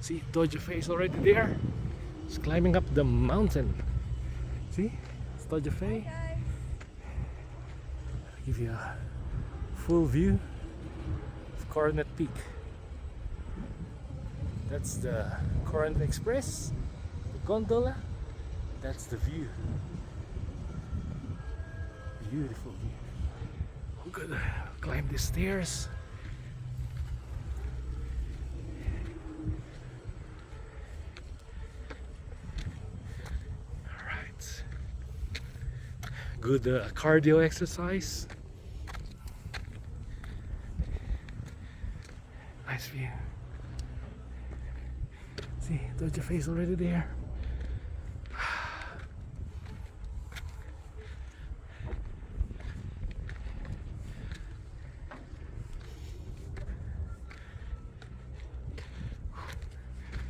See, Dodger Face already there. It's climbing up the mountain. See, it's Dodger Face. I'll give you a full view of Coronet Peak. That's the Coronet Express, the gondola. That's the view. Beautiful view. We're gonna climb the stairs. Alright. Good cardio exercise. Nice view. See, Dodger Face already there.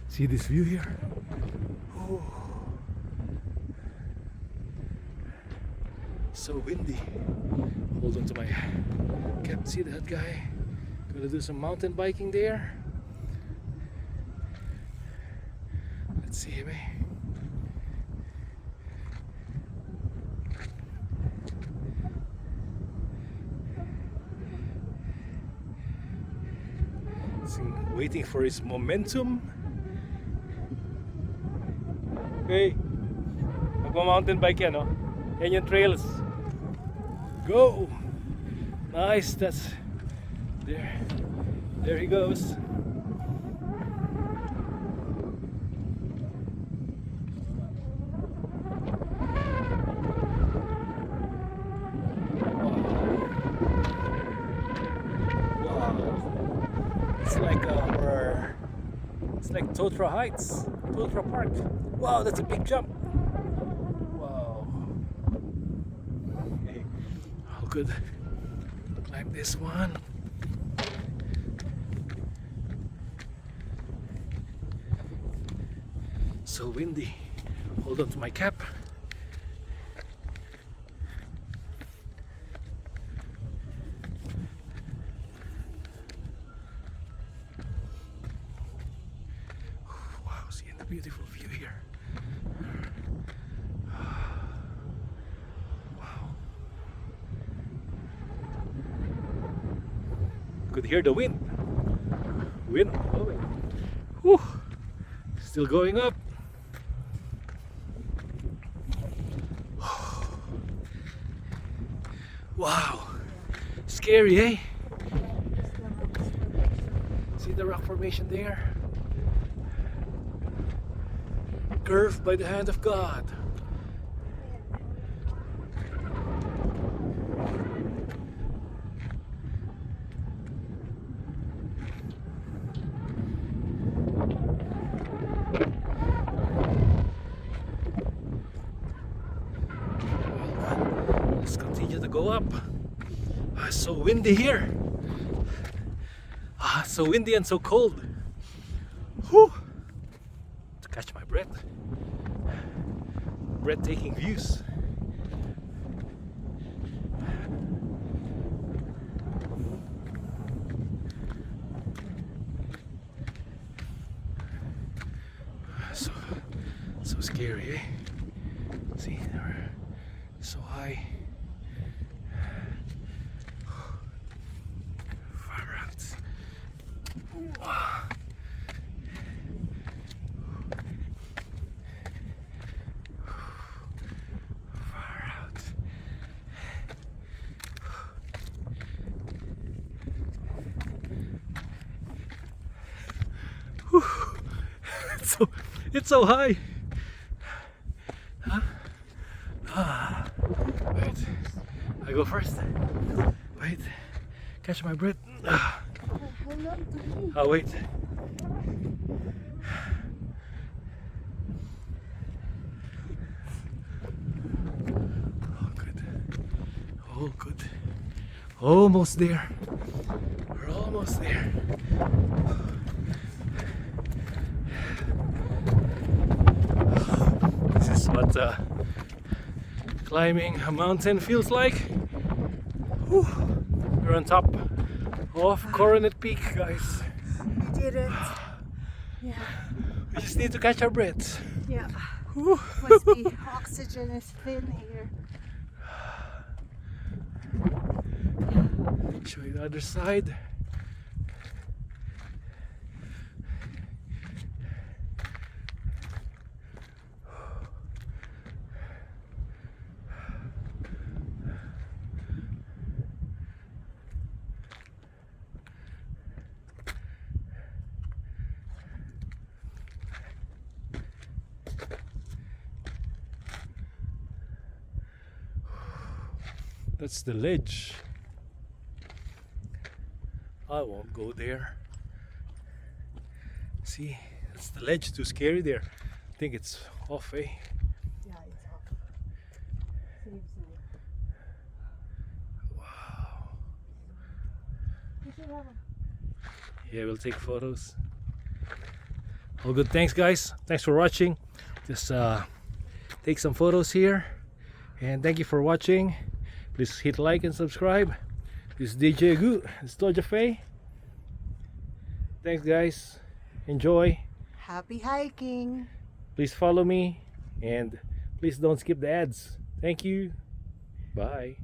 See this view here? Oh. So windy. Hold on to my cap. See that guy? Gonna do some mountain biking there. Let's see him, waiting for his momentum. Okay, magma-mountain bike yan, no? Yan yung trails. Go! Nice, that's there. There he goes. It's like Totra Heights, Totra Park. Wow, that's a big jump. Wow. Okay. Oh, good. Climb this one. So windy. Hold on to my cap. Beautiful view here. Wow. Could hear the wind. Wind blowing. Whew. Still going up. Wow. Scary, eh? See the rock formation there? Curved by the hand of God. Let's continue to go up. It's so windy here. So windy and so cold. Whew. To catch my breath. Breathtaking views. So scary, eh? See, they're so high. Far out. It's so high. Huh? Wait, I go first. Wait, catch my breath. Oh, wait. Oh, good. Oh, good. Almost there. We're almost there. This is what climbing a mountain feels like. Whew. We're on top of Coronet Peak, guys. We did it. Yeah. We just need to catch our breaths. Yeah. Whew. Must be oxygen is thin here. Show you the other side. That's the ledge. I won't go there. See, that's the ledge. Too scary there. I think it's off, eh? Yeah, it's off. Same side. Wow. You should have a... Yeah, we'll take photos. All good. Thanks, guys. Thanks for watching. Just take some photos here. And thank you for watching. Please hit like and subscribe. This is DJ Gu. It's Doja Faye. Thanks, guys. Enjoy. Happy hiking. Please follow me. And please don't skip the ads. Thank you. Bye.